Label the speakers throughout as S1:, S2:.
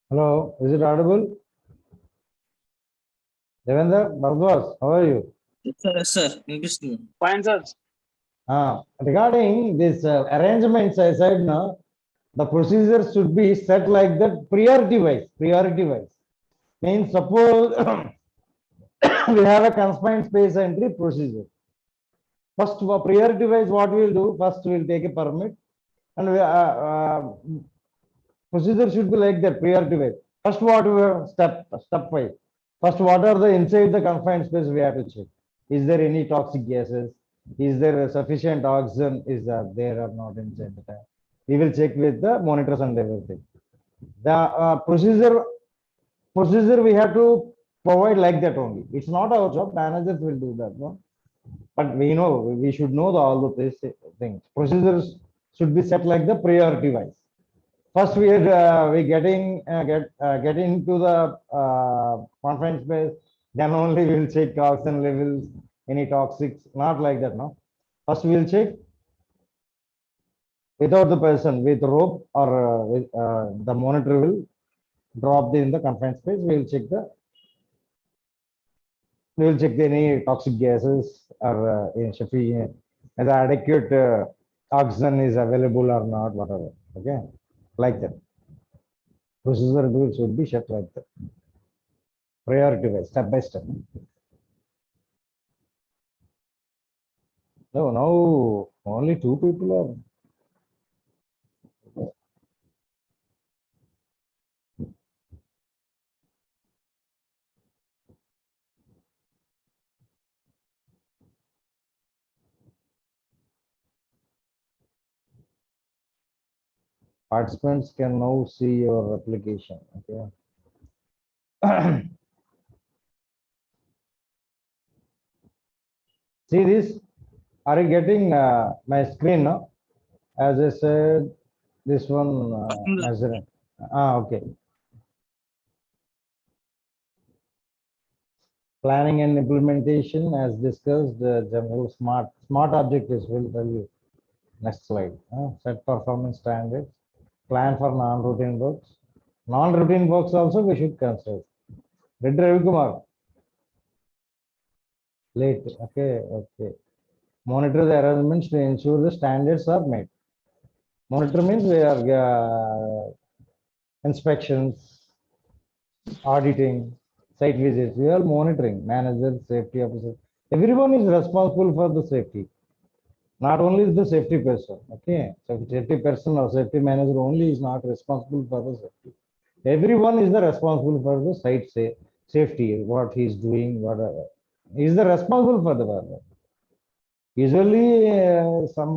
S1: Hello, is it audible? Devendra Bhardwaj, how are you?
S2: Yes, sir. Yes, sir. Interesting.
S3: Fine, sir.
S1: Regarding this arrangements, I said now the procedure should be set like that priority wise. Priority wise means suppose we have a confined space entry procedure. First, priority wise, what we will do? First, we will take a permit, and procedure should be like that priority wise. First, what we have step wise. First, what are the inside the confined space we have to check? Is there any toxic gases? Is there sufficient oxygen? Is there or not inside the tank? We will check with the monitors and everything. The procedure we have to provide like that only. It's not our job. Managers will do that. No? But we should know all the things. Procedures should be set like the priority wise. First, we get into the confined space. Then only we will check oxygen levels, any toxics. Not like that, no. First, we will check without the person with rope or the monitor will drop in the confined space. We will check any toxic gases or sufficient, the adequate oxygen is available or not, whatever. Okay, like that. Procedure should be set like that. Priority wise, step by step. No, now only two people are. Participants can now see your application. Okay. See this? Are you getting my screen now? As I said, this one measuring. Okay. Planning and implementation, as discussed, general smart objectives will tell you. Next slide. Set performance standards. Plan for non-routine works. Non-routine works also we should consider. Reddy Ravi Kumar. Late. Okay. Monitor the arrangements to ensure the standards are met. Monitor means we are inspections, auditing, site visits. We are monitoring. Managers, safety officers. Everyone is responsible for the safety. Not only the safety person. Okay. So safety person or safety manager only is not responsible for the safety. Everyone is the responsible for the site safety. What he is doing, whatever. He is the responsible for the weather. Usually, some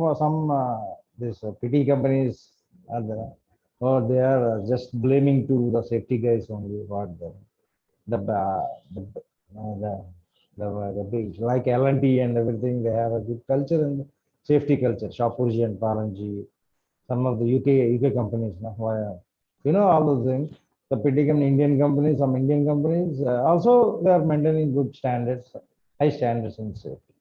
S1: this PT companies are there, or they are just blaming to the safety guys only. What the big like L&T and everything, they have a good culture and safety culture. Shapoorji and Palanji, some of the UK companies, all those things. The PT company, Indian companies, some Indian companies also they are maintaining good standards, high standards in safety.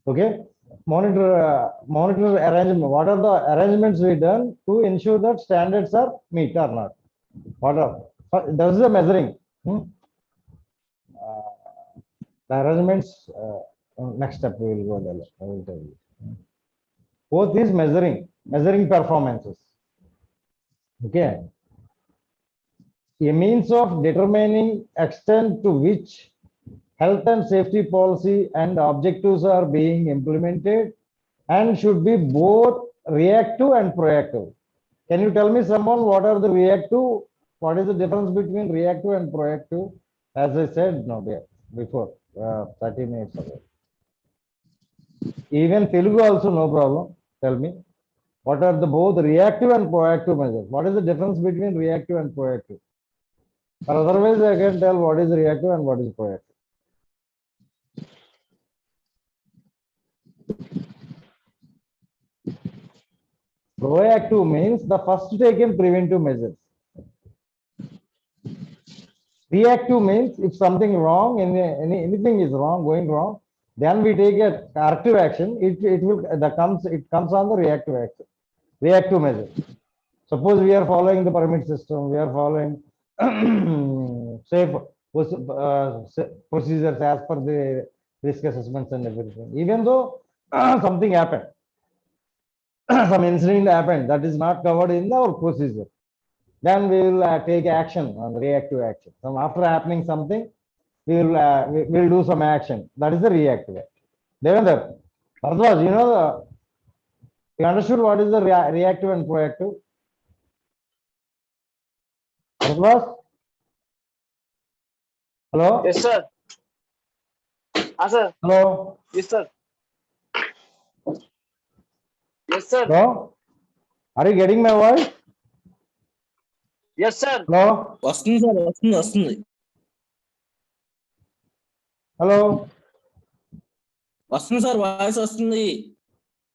S1: Okay, monitor arrangement. What are the arrangements we done to ensure that standards are meet or not? What are that is the measuring. The arrangements. Next step we will go there. I will tell you. Both is measuring performances. Okay, a means of determining extent to which health and safety policy and objectives are being implemented and should be both reactive and proactive. Can you tell me someone what are the reactive? What is the difference between reactive and proactive? As I said no there before 30 minutes ago. Even Telugu also no problem. Tell me what are the both reactive and proactive measures? What is the difference between reactive and proactive? Or otherwise, I can tell what is reactive and what is proactive. Proactive means the first taken preventive measures. Reactive means if something wrong, anything is wrong, going wrong, then we take a corrective action, it comes on the reactive action, reactive measure. Suppose we are following the permit system, we are following safe procedures as per the risk assessments and everything. Even though something happened, some incident happened that is not covered in our procedure, then we will take action on the reactive action. So after happening something, we will do some action. That is the reactive action. Devendra, Bharadwaj, you understood what is the reactive and proactive? Bharadwaj? Hello?
S3: Yes, sir. Sir.
S1: Hello?
S3: Yes, sir. Yes, sir.
S1: Hello? Are you getting my voice?
S3: Yes, sir.
S1: Hello?
S2: వస్తుంది sir వస్తుంది
S1: Hello?
S2: వస్తుంది sir voice వస్తుంది.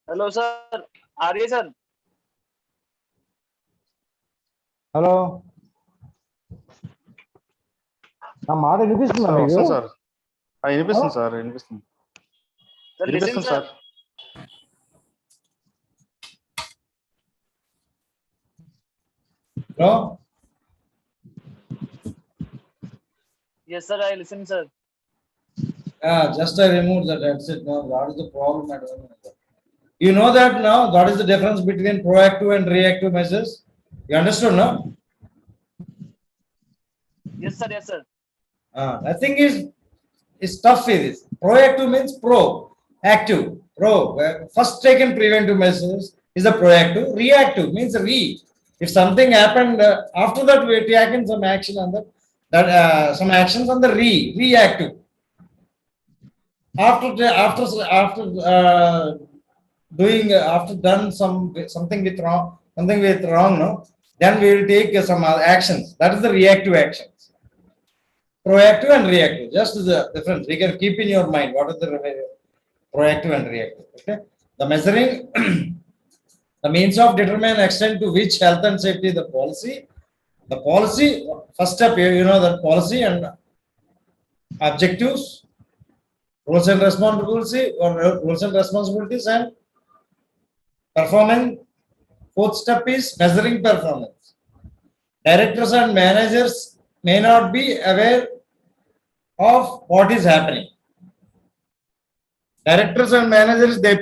S3: Hello, sir. Are you, sir?
S1: Hello? నా మాట వినిపిస్తుందా
S4: sir
S1: మీకు?
S4: వస్తుంది sir వినిపిస్తుంది సార్ వినిపిస్తుంది
S3: Sir, listen,
S4: వినిపిస్తుంది
S3: sir.
S4: Sir
S1: Hello?
S3: Yes, sir. I listen, sir.
S1: Just I removed that. That's it. Now, what is the problem? I don't know. You know that now? What is the difference between proactive and reactive measures? You understood, no?
S3: Yes, sir. Yes, sir.
S1: Nothing is tough. It is proactive means active. First taken preventive measures is the proactive. Reactive means If something happened after that, we taken some action on that some actions on the reactive. After after done something with wrong, no, then we will take some actions. That is the reactive actions. Proactive and reactive, just the difference. We can keep in your mind what is the proactive and reactive. Okay, the measuring the means of determine extent to which health and safety the policy. The policy first step, the policy and objectives, roles and responsibilities and performance. Fourth step is measuring performance. Directors and managers may not be aware of what is happening. Directors and managers, they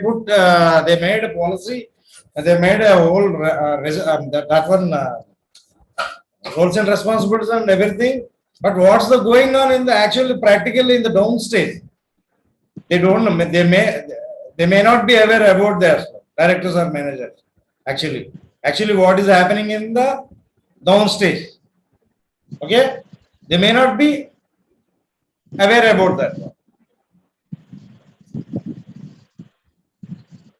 S1: made a policy, they made a whole that one roles and responsibilities and everything. But what's the going on in the actually practically in the downstage? They don't know. They may not be aware about their directors or managers. Actually, what is happening in the downstage? Okay, they may not be aware about that.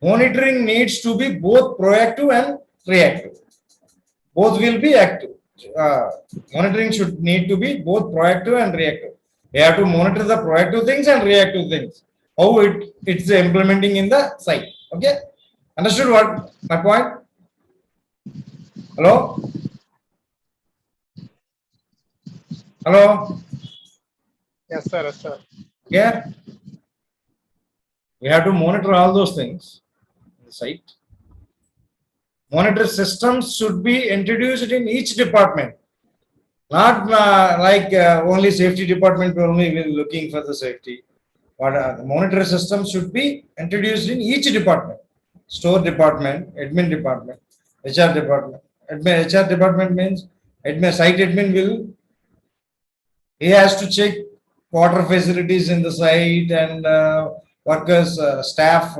S1: Monitoring needs to be both proactive and reactive. Both will be active. Monitoring should need to be both proactive and reactive. We have to monitor the proactive things and reactive things. How it's implementing in the site. Okay, understood what my point? Hello? Hello?
S4: yes sir yes sir
S1: Yeah. We have to monitor all those things in the site. Monitor systems should be introduced in each department. Not like only safety department only will looking for the safety. But the monitor system should be introduced in each department. Store department, admin department, HR department. HR department means site admin he has to check water facilities in the site and workers, staff,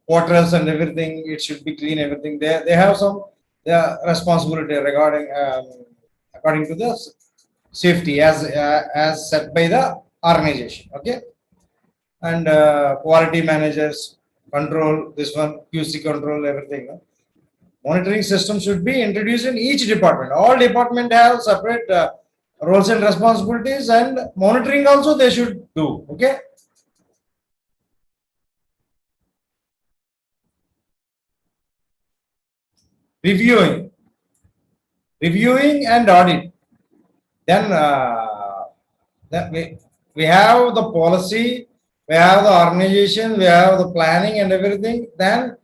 S1: quarters and everything. It should be clean, everything. They have some responsibility regarding according to the safety as set by the organization. Okay, and quality managers control this one, QC control everything. Monitoring system should be introduced in each department. All department have separate roles and responsibilities, and monitoring also they should do. Okay. Reviewing and audit. Then
S5: we have the policy, we have the organization, we have the planning and everything, then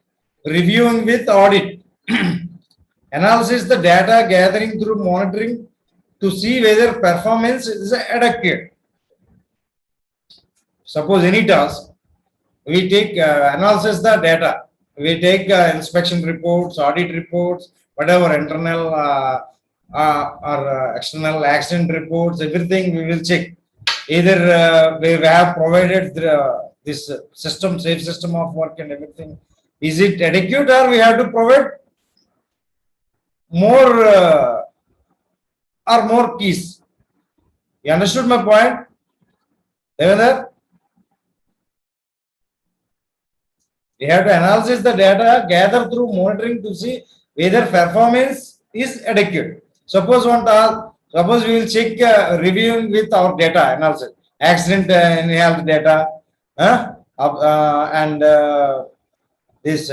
S5: reviewing with audit. Analysis the data gathering through monitoring to see whether performance is adequate. Suppose any task, we take analysis the data, we take inspection reports, audit reports, whatever internal or external accident reports, everything we will check. Either we have provided this system, safe system of work and everything. Is it adequate or we have to provide more or more keys? You understood my point, Devendra? We have to analyze the data, gather through monitoring to see whether performance is adequate. Suppose suppose we will check reviewing with our data analysis, accident and health data, and this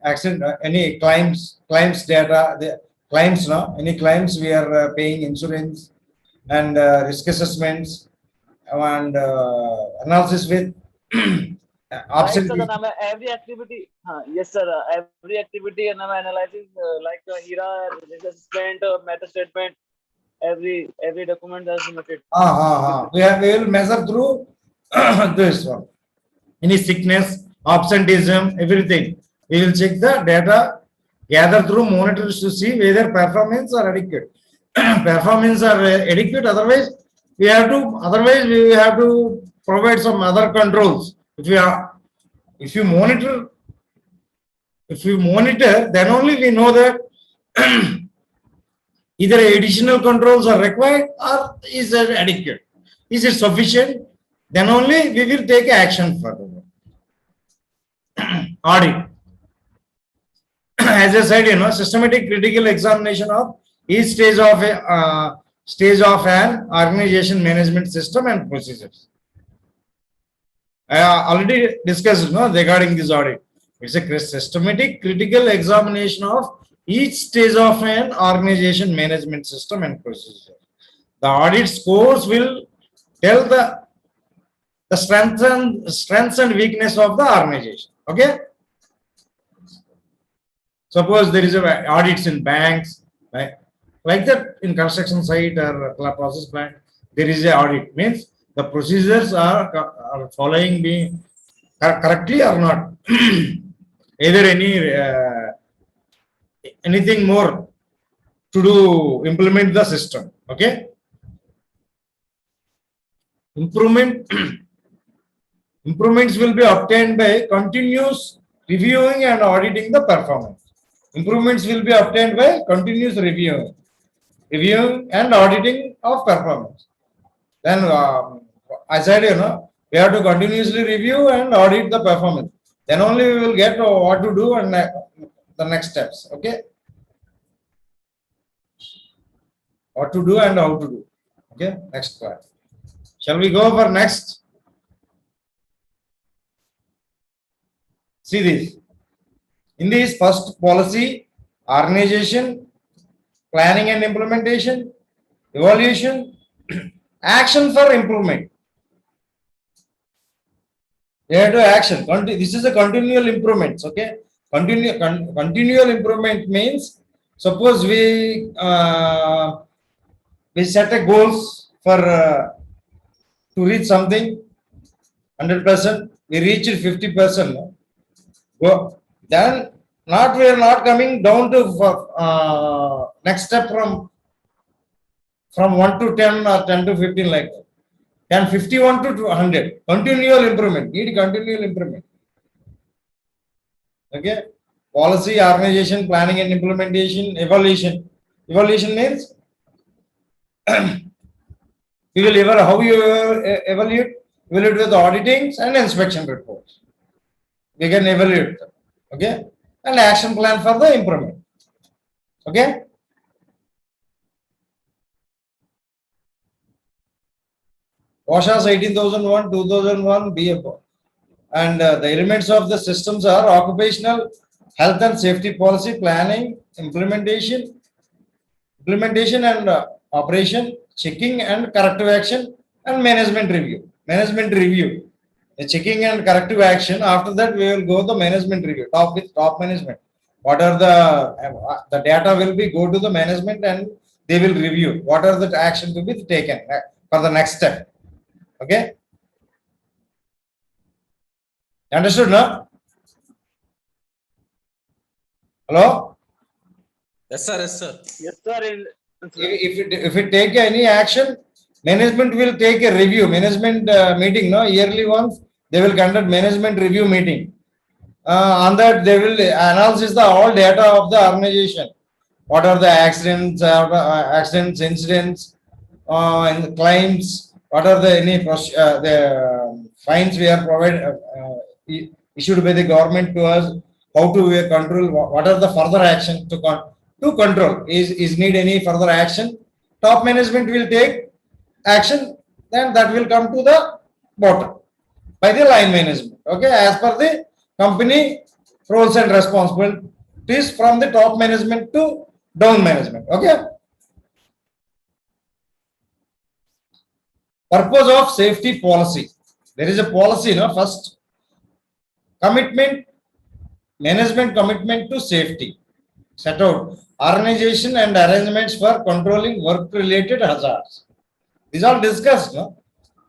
S5: accident, any claims data, the claims, no, any claims we are paying insurance and risk assessments and analysis with
S3: Right, sir. Then every activity, yes, sir. Every activity and analyzing like HIRA, risk assessment, method statement. Every document is submitted.
S5: We will measure through this one. Any sickness, absenteeism, everything. We will check the data, gather through monitors to see whether performance are adequate. Performance are adequate. Otherwise, we have to provide some other controls. If you monitor, then only we know that either additional controls are required or is it adequate. Is it sufficient? Then only we will take action further. Audit. As I said, systematic critical examination of each stage of an organization management system and procedures. I already discussed regarding this audit. It's a systematic critical examination of each stage of an organization management system and procedure. The audit scores will tell the strengths and weakness of the organization. Okay. Suppose there is audits in banks, right? Like that in construction site or process plant, there is a audit. Means the procedures are following being correctly or not. Either anything more to do implement the system. Okay. Improvements will be obtained by continuous reviewing and auditing the performance. Improvements will be obtained by continuous reviewing and auditing of performance. Then, as I said, we have to continuously review and audit the performance. Then only we will get what to do and the next steps. Okay. What to do and how to do. Okay. Next part. Shall we go for next? See this. In this first policy, organization, planning and implementation, evaluation, action for improvement. They have to action. This is a continual improvements. Okay. Continual improvement means, suppose we set a goals for to reach something 100%, we reach it 50%. Well, then we are not coming down to next step from 1 to 10 or 10 to 15 like that. And 51 to 100. Continual improvement. Need continual improvement. Okay. Policy, organization, planning and implementation, evaluation. Evaluation means we will how you evaluate with auditings and inspection reports. We can evaluate them. Okay. And action plan for the improvement. Okay. OSHA's 18001, 2001 BFO. And the elements of the systems are occupational health and safety policy, planning, implementation and operation, checking and corrective action, and management review. Management review. The checking and corrective action. After that, we will go the management review. Top management. What are the data will be go to the management and they will review. What are the action to be taken for the next step. Okay. Understood, no? Hello?
S2: Yes, sir. Yes, sir.
S3: Yes, sir.
S5: If it take any action, management will take a review. Management meeting, no, yearly once they will conduct management review meeting. On that they will analyze the all data of the organization. What are the accidents, incidents, and the claims? What are the the fines we are provided issued by the government to us? How to we control? What are the further action to control? Is need any further action? Top management will take action. Then that will come to the bottom by the line management. Okay, as per the company roles and responsibilities from the top management to down management. Okay. Purpose of safety policy. There is a policy, no? First, commitment, management commitment to safety. Set out organization and arrangements for controlling work-related hazards. These are discussed, no?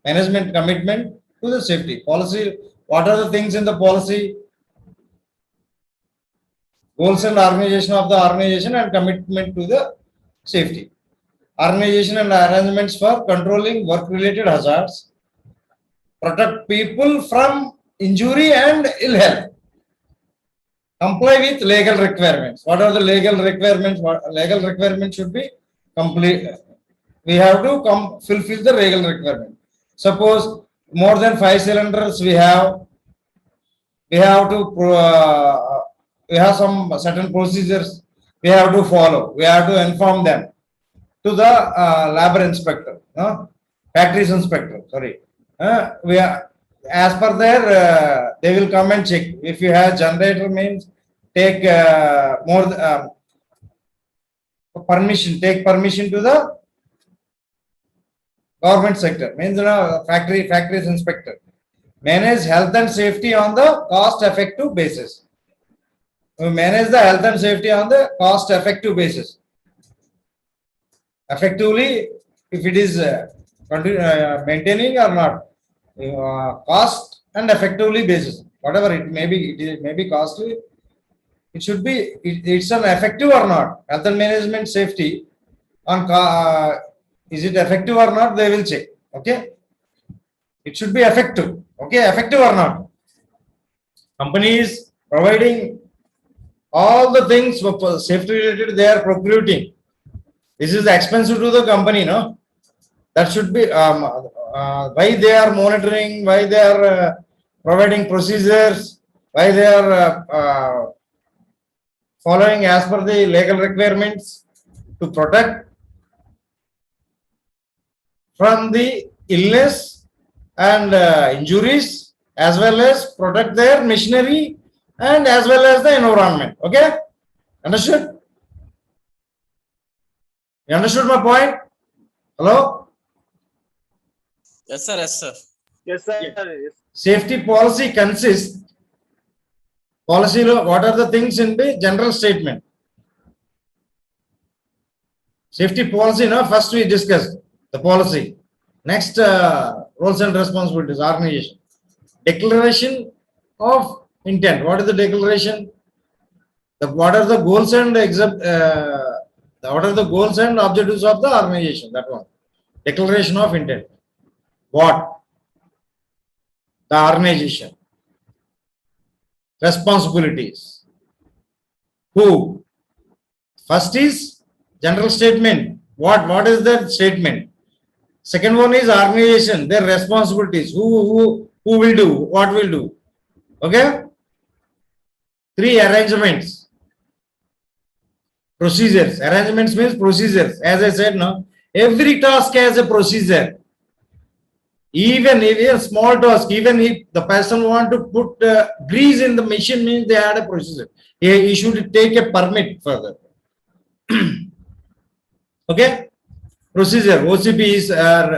S5: Management commitment to the safety policy. What are the things in the policy? Goals and organization of the organization and commitment to the safety. Organization and arrangements for controlling work-related hazards. Protect people from injury and ill health. Comply with legal requirements. What are the legal requirements? Legal requirements should be complete. We have to fulfill the legal requirement. Suppose more than 5 cylinders we have to we have some certain procedures we have to follow. We have to inform them to the labor inspector, no? Factories inspector. Sorry, we are as per their they will come and check. If you have generator means take permission. Take permission to the government sector means factories inspector. Manage health and safety on the cost effective basis. We manage the health and safety on the cost effective basis. Effectively, if it is maintaining or not, cost and effectively basis. Whatever it may be costly. It should be it's an effective or not. Health and management safety on is it effective or not? They will check. Okay, it should be effective. Okay, effective or not? Companies providing all the things for safety related they are procuring. This is expensive to the company, no? That should be why they are monitoring, why they are providing procedures, why they are following as per the legal requirements to protect from the illness and injuries, as well as protect their machinery and as well as the environment. Okay, understood? You understood my point? Hello?
S2: Yes, sir. Yes, sir.
S3: Yes, sir. Yes.
S5: Safety policy consists policy law. What are the things in the general statement? Safety policy, no? First we discussed the policy. Next, roles and responsibilities, organization. Declaration of intent. What is the declaration? What are the goals and what are the goals and objectives of the organization? That one. Declaration of intent. What? The organization. Responsibilities. Who? First is general statement. What is the statement? Second one is organization, their responsibilities. Who will do, what will do. Okay? 3 arrangements. Procedures. Arrangements means procedures. As I said, no, every task has a procedure. Even if a small task, even if the person want to put grease in the machine, means they had a procedure. He should take a permit further. Okay? procedure, OCPs are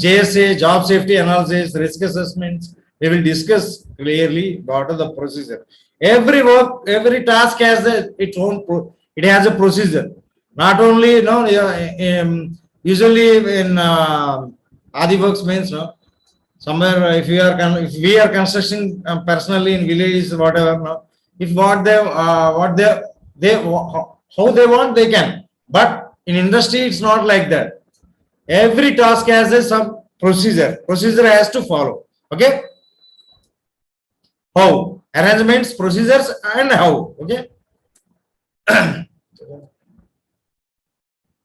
S5: JSA, job safety analysis, risk assessments. We will discuss clearly what are the procedure. Every work, every task has its own, it has a procedure. Not only, usually in AdiWorks means, no, somewhere if we are constructing personally in villages, whatever, no, if what they how they want, they can. But in industry, it's not like that. Every task has some procedure. Procedure has to follow. Okay. How? Arrangements, procedures, and how. Okay.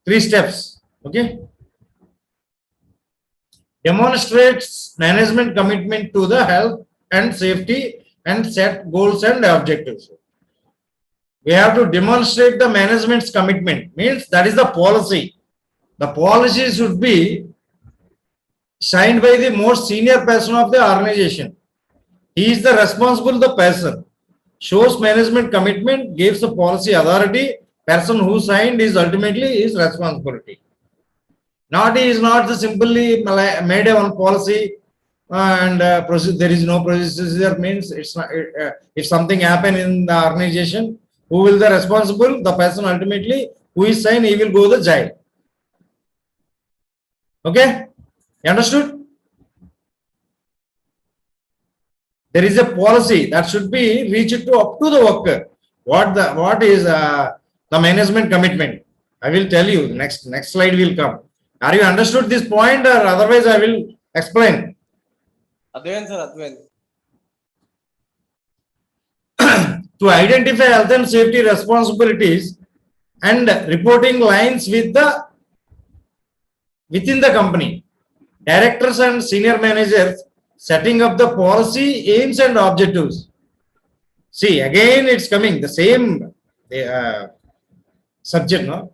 S5: 3 steps. Okay. Demonstrates management commitment to the health and safety and set goals and objectives. We have to demonstrate the management's commitment, means that is the policy. The policy should be signed by the most senior person of the organization. He is the responsible the person. Shows management commitment, gives the policy authority. Person who signed is ultimately his responsibility. Not he is not the simply made a one policy and there is no procedure, means it's not, if something happen in the organization, who will the responsible? The person ultimately who is signed, he will go to the jail. Okay, you understood? There is a policy that should be reached to up to the worker. What is the management commitment? I will tell you. Next slide will come. Are you understood this point, or otherwise I will explain?
S2: Advain sir, Advain.
S5: To identify health and safety responsibilities and reporting lines within the company, directors and senior managers setting up the policy, aims and objectives. See, again it's coming the same subject, no?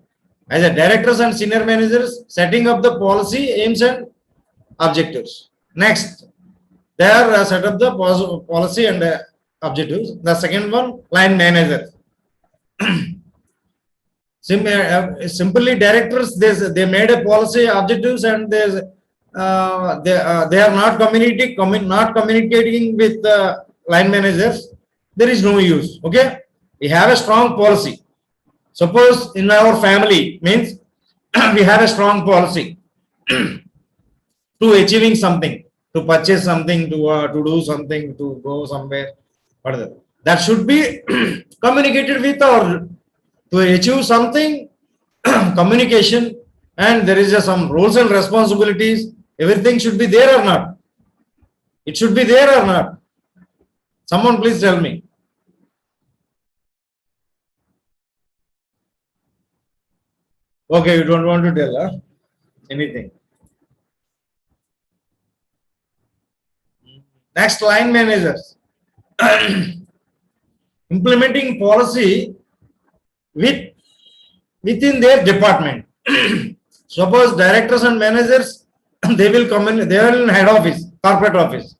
S5: As a directors and senior managers setting up the policy, aims and objectives. Next, they are set up the policy and objectives. The second one, line manager. Simply directors, they made a policy, objectives, and they are not communicating with the line managers. There is no use. Okay, we have a strong policy. Suppose in our family, means we have a strong policy to achieving something, to purchase something, to do something, to go somewhere. Whatever. That should be communicated with our, to achieve something, communication, and there is some roles and responsibilities. Everything should be there or not? It should be there or not? Someone please tell me. Okay, you don't want to tell anything. Next, line managers. Implementing policy within their department. Suppose directors and managers, they will in head office, corporate office.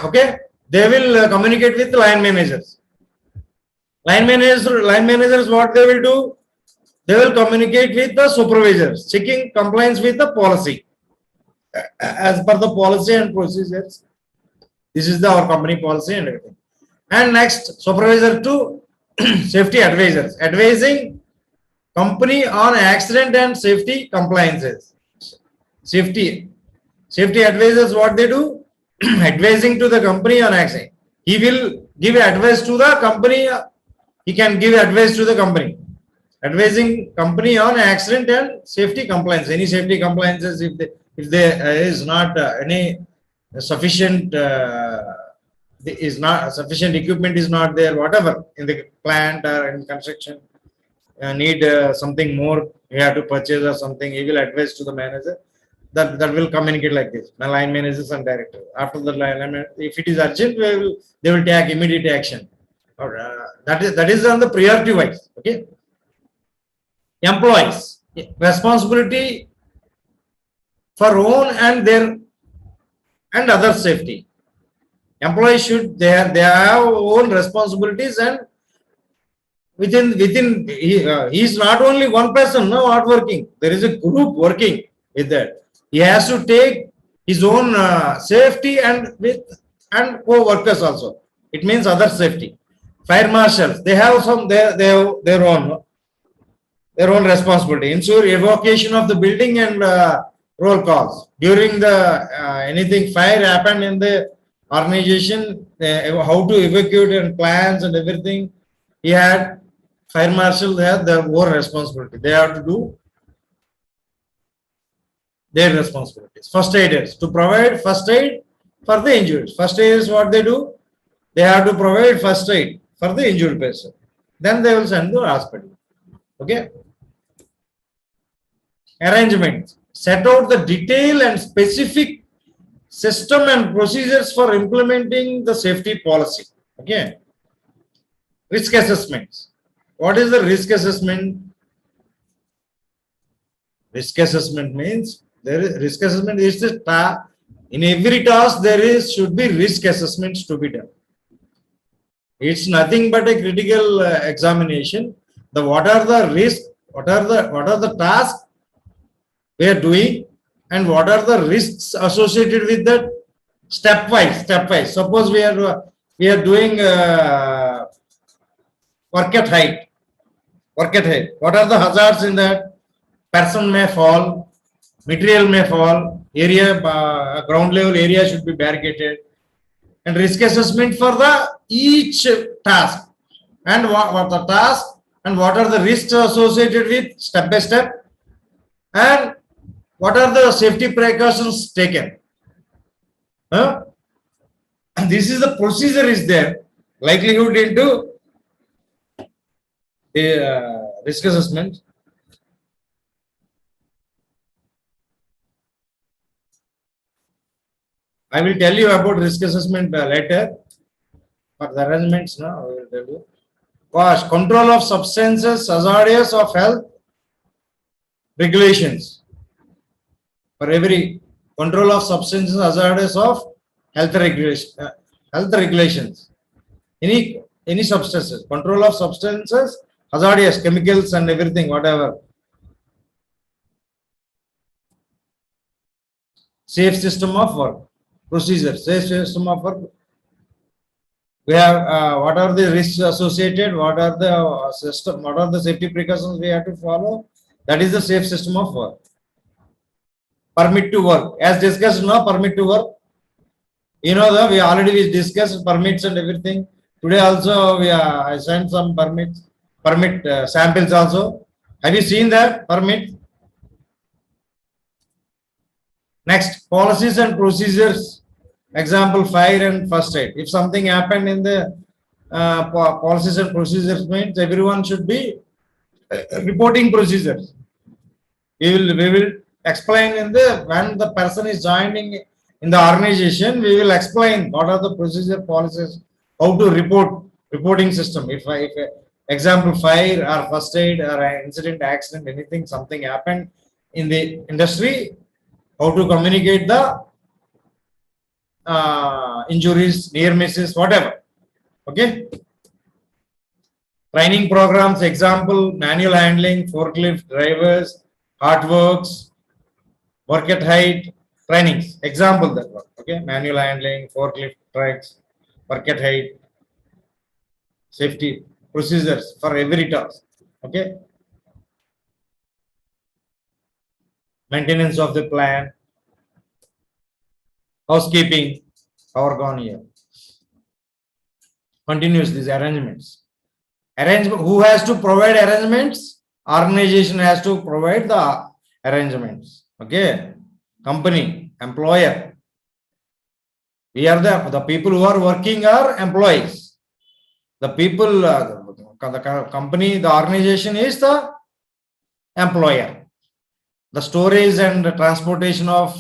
S5: Okay, they will communicate with line managers. Line managers, what they will do? They will communicate with the supervisors, checking compliance with the policy. As per the policy and procedures, this is our company policy and everything. And next, supervisor to safety advisors, advising company on accident and safety compliances. Safety advisors, what they do? Advising to the company on accident. He will give advice to the company. He can give advice to the company. Advising company on accident and safety compliance. Any safety compliances, if there is not any sufficient sufficient equipment is not there, whatever in the plant or in construction, need something more, you have to purchase or something, he will advise to the manager. That will communicate like this. My line managers and director. After the line, if it is urgent, they will take immediate action. Or that is on the priority wise. Okay. Employees, responsibility for own and their and other safety. Employees should they have own responsibilities and he is not only one person no not working, there is a group working with that. He has to take his own safety and with and co-workers also. It means other safety. Fire marshals, they have some their own responsibility. Ensure evacuation of the building and roll calls during the anything fire happened in the organization. How to evacuate and plans and everything. He had fire marshal. They have their own responsibility. They have to do their responsibilities. First aiders to provide first aid for the injured. First aiders what they do? They have to provide first aid for the injured person. Then they will send to the hospital. Okay. Arrangement. Set out the detail and specific system and procedures for implementing the safety policy. Okay. Risk assessments. What is the risk assessment? Risk assessment means there is risk assessment is the in every task there is should be risk assessments to be done. It's nothing but a critical examination. The what are the risks? What are the tasks we are doing, and what are the risks associated with that? Stepwise. Suppose we are doing work at height. What are the hazards in that? Person may fall, material may fall, area ground level area should be barricaded, and risk assessment for the each task, and what the task and what are the risks associated with step by step, and what are the safety precautions taken. And this is the procedure is there. Likelihood into the risk assessment. I will tell you about risk assessment later. For the arrangements now, I will tell you. Cost, control of substances, hazardous of health, regulations. For every control of substances, hazardous of health regulations. Any substances, control of substances, hazardous, chemicals and everything, whatever. Safe system of work. Procedure, safe system of work. We have what are the risks associated, what are the system, what are the safety precautions we have to follow. That is the safe system of work. Permit to work, as discussed now, permit to work. You know that we already discussed permits and everything. Today also I sent some permit samples also. Have you seen that permit? Next, policies and procedures. Example, fire and first aid. If something happened in the policies and procedures means everyone should be reporting procedures. We will explain in the when the person is joining in the organization, we will explain what are the procedure policies, how to reporting system. If example fire or first aid or an incident, accident, anything, something happened in the industry, how to communicate the injuries, near misses, whatever. Okay. Training programs, example, manual handling, forklift drivers, earthworks, work at height, trainings. Example that one. Okay. Manual handling, forklift trucks, work at height, safety procedures for every task. Okay. Maintenance of the plan, housekeeping, power gone here. Continues these arrangements. Who has to provide arrangements? Organization has to provide the arrangements. Okay. Company, employer. We are the people who are working are employees. The people, the company, the organization is the employer. The storage and the transportation of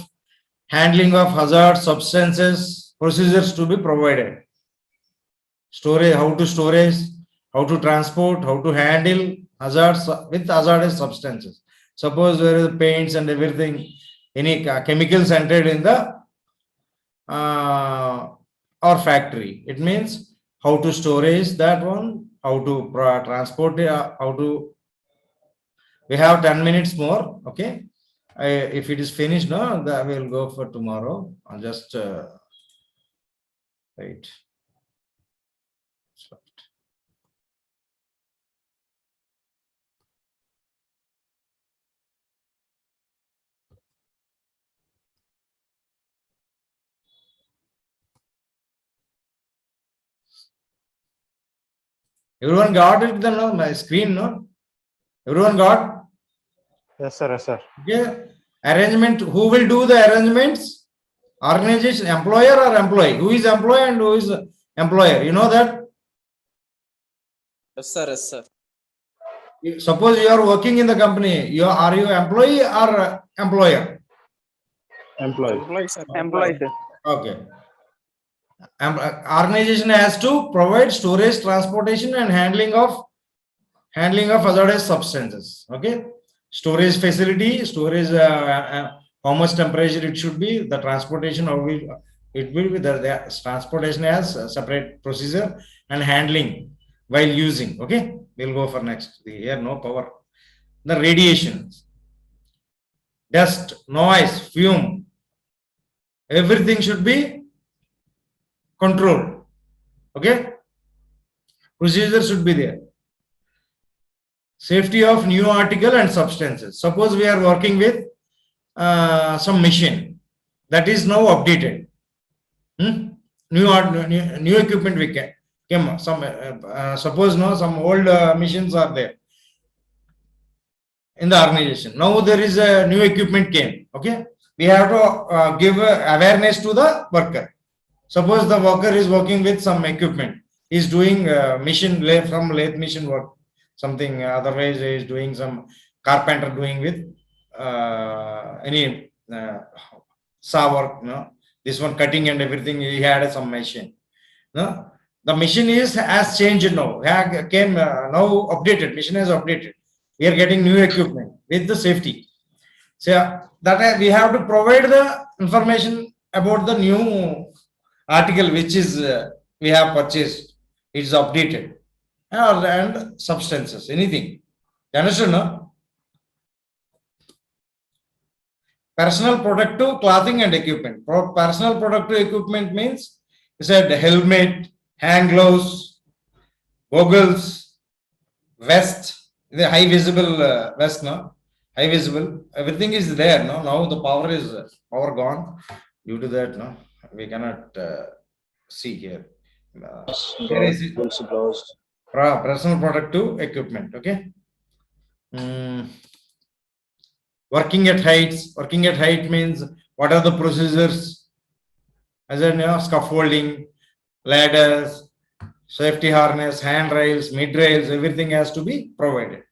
S5: handling of hazard substances, procedures to be provided. Storage, how to storage, how to transport, how to handle hazards with hazardous substances. Suppose there is paints and everything, any chemicals entered in the our factory. It means how to storage that one, how to transport, how to, we have 10 minutes more, okay? If it is finished now, that we'll go for tomorrow. I'll just wait. Everyone got it, then no, my screen, no? Everyone got?
S4: Yes, sir. Yes, sir.
S5: Okay. Arrangement, who will do the arrangements? Organization, employer or employee? Who is employee and who is employer? You know that?
S2: Yes, sir. Yes, sir.
S5: Suppose you are working in the company, are you employee or employer?
S4: Employee.
S2: Employee, sir.
S3: Employee, sir.
S5: Okay. Organization has to provide storage, transportation, and handling of hazardous substances. Okay, storage facility, storage, how much temperature it should be, the transportation, how it will be. The transportation has a separate procedure, and handling while using. Okay, we'll go for next. Here no power. The radiation, dust, noise, fume, everything should be controlled. Okay, procedure should be there. Safety of new article and substances. Suppose we are working with some machine that is now updated. New equipment we came. Some suppose no, some old machines are there in the organization. Now there is a new equipment came. Okay, we have to give awareness to the worker. Suppose the worker is working with some equipment, he is doing machine from lathe machine work, something, otherwise he is doing some carpenter doing with any saw work, no? This one cutting and everything, he had some machine. No? The machine has changed now, came now updated, machine has updated. We are getting new equipment with the safety. So that we have to provide the information about the new article which is we have purchased, it's updated, and substances, anything. You understand, no? Personal protective clothing and equipment. Personal protective equipment means, you said helmet, hand gloves, goggles, vest, the high visible vest, no? High visible, everything is there, no? Now the power is gone. Due to that, no, we cannot see here. Here is it. Personal protective equipment. Okay. Working at heights. Working at height means what are the procedures? As in, scaffolding, ladders, safety harness, handrails, mid rails, everything has to be provided.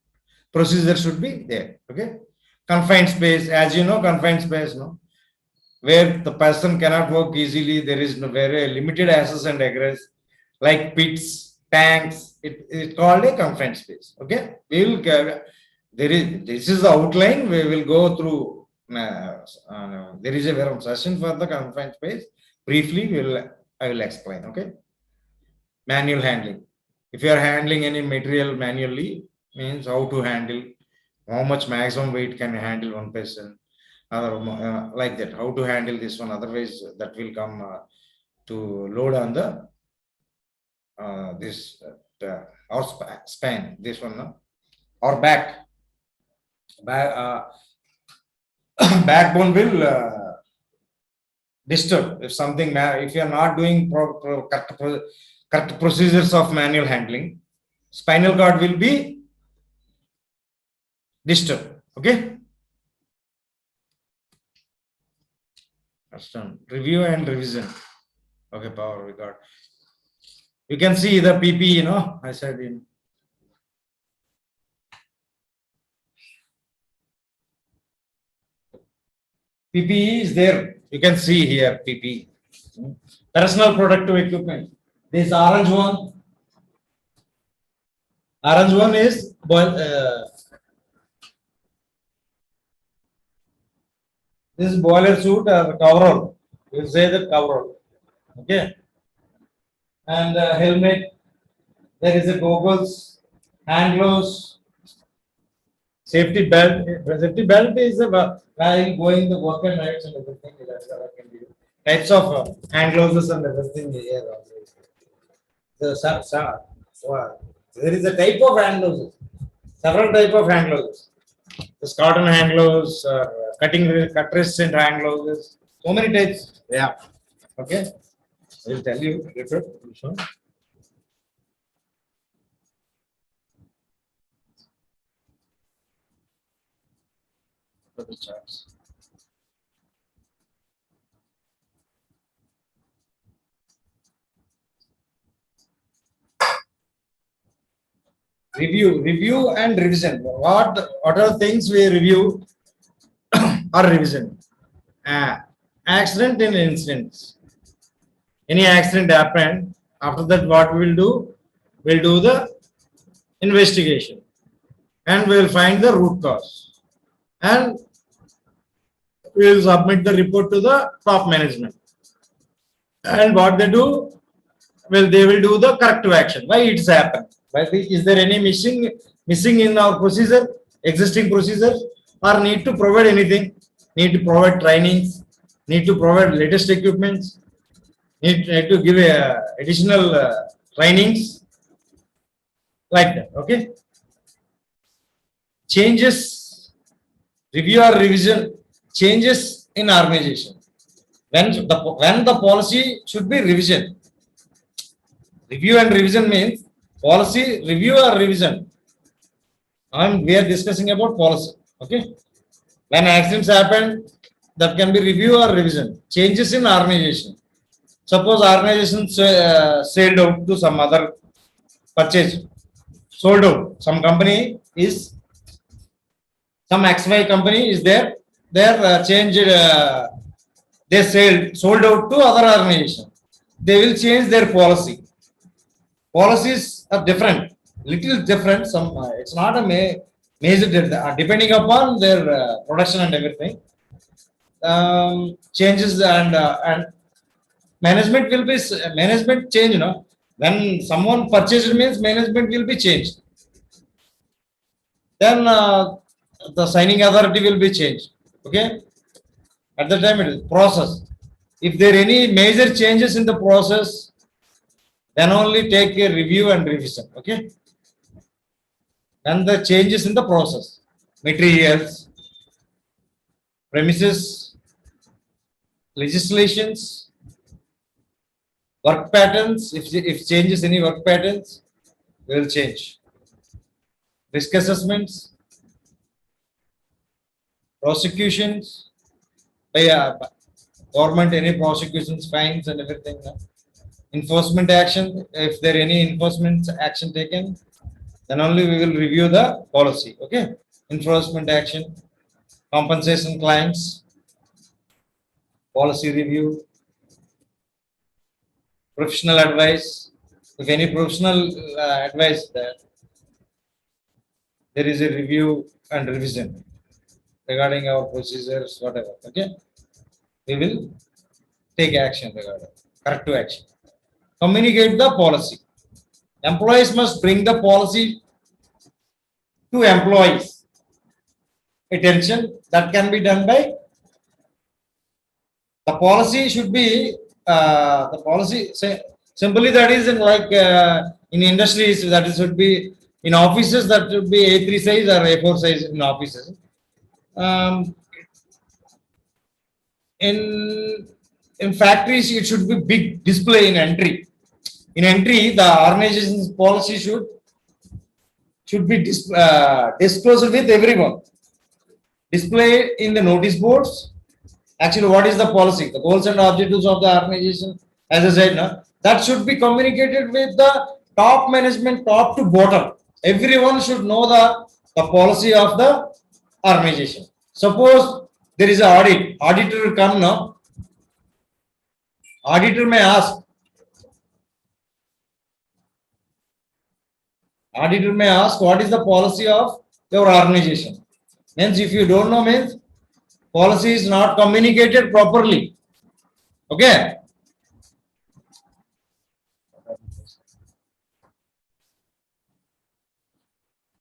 S5: Procedure should be there. Okay. Confined space, as you know, confined space, no, where the person cannot work easily. There is very limited access and egress, like pits, tanks. It's called a confined space. Okay, we will this is the outline. We will go through. There is a session for the confined space. Briefly, I will explain. Okay, manual handling. If you are handling any material manually, means how to handle, how much maximum weight can handle one person, like that. How to handle this one? Otherwise, that will come to load on the this or span. This one, no? Or backbone will disturb if something. If you are not doing correct procedures of manual handling, spinal cord will be disturbed. Okay. Review and revision. Okay, power we got. You can see the PP, you know, I said in. PPE is there. You can see here PPE. Personal protective equipment. This orange one. Orange one is this is boiler suit or coverall. You will say that coverall. Okay. And helmet. There is a goggles, hand gloves, safety belt. Safety belt is a while going the work and nights and everything. That's what I can give. Types of hand gloves and everything here. There is a type of hand gloves. Several type of hand gloves. This cotton hand gloves, cut resistant hand gloves. So many types. Yeah. Okay. I will tell you. Refer. The charts. Review and revision. What are things we review or revision? Accident and incidents. Any accident happened, after that what we will do? We'll do the investigation and we will find the root cause and we will submit the report to the top management. And what they do? Well, they will do the corrective action. Why it's happened? Is there any missing in our procedure, existing procedures, or need to provide anything? Need to provide trainings, need to provide latest equipments, need to give additional trainings, like that. Okay. Changes, review or revision, changes in organization. When the policy should be revision. Review and revision means policy review or revision. And we are discussing about policy. Okay. When accidents happen, that can be review or revision. Changes in organization. Suppose organization sold out to some other purchase. Sold out. Some company is, some XY company is there. They are changed. They sold out to other organization. They will change their policy. Policies are different, little different. Some it's not a major depending upon their production and everything. Changes and management will be management change. You know, when someone purchased means management will be changed. Then the signing authority will be changed. Okay, at the time it is process. If there are any major changes in the process, then only take a review and revision. Okay. And the changes in the process, materials, premises, legislations, work patterns. If changes any work patterns, we will change. Risk assessments, prosecutions, by government, any prosecutions, fines, and everything. Enforcement action, if there any enforcement action taken, then only we will review the policy. Okay. Enforcement action, compensation claims, policy review, professional advice. If any professional advice there is a review and revision regarding our procedures, whatever. Okay. We will take action regarding corrective action. Communicate the policy. Employees must bring the policy to employees' attention. That can be done by the policy should be the policy. Say simply that is in like in industries that is should be in offices that should be A3 size or A4 size in offices. In factories, it should be big display in entry. In entry, the organization's policy should be disclosed with everyone. Display in the notice boards. Actually, what is the policy? The goals and objectives of the organization, as I said, no? That should be communicated with the top management, top to bottom. Everyone should know the policy of the organization. Suppose there is an audit. Auditor will come now. Auditor may ask. Auditor may ask what is the policy of your organization. Means if you don't know, means policy is not communicated properly. Okay.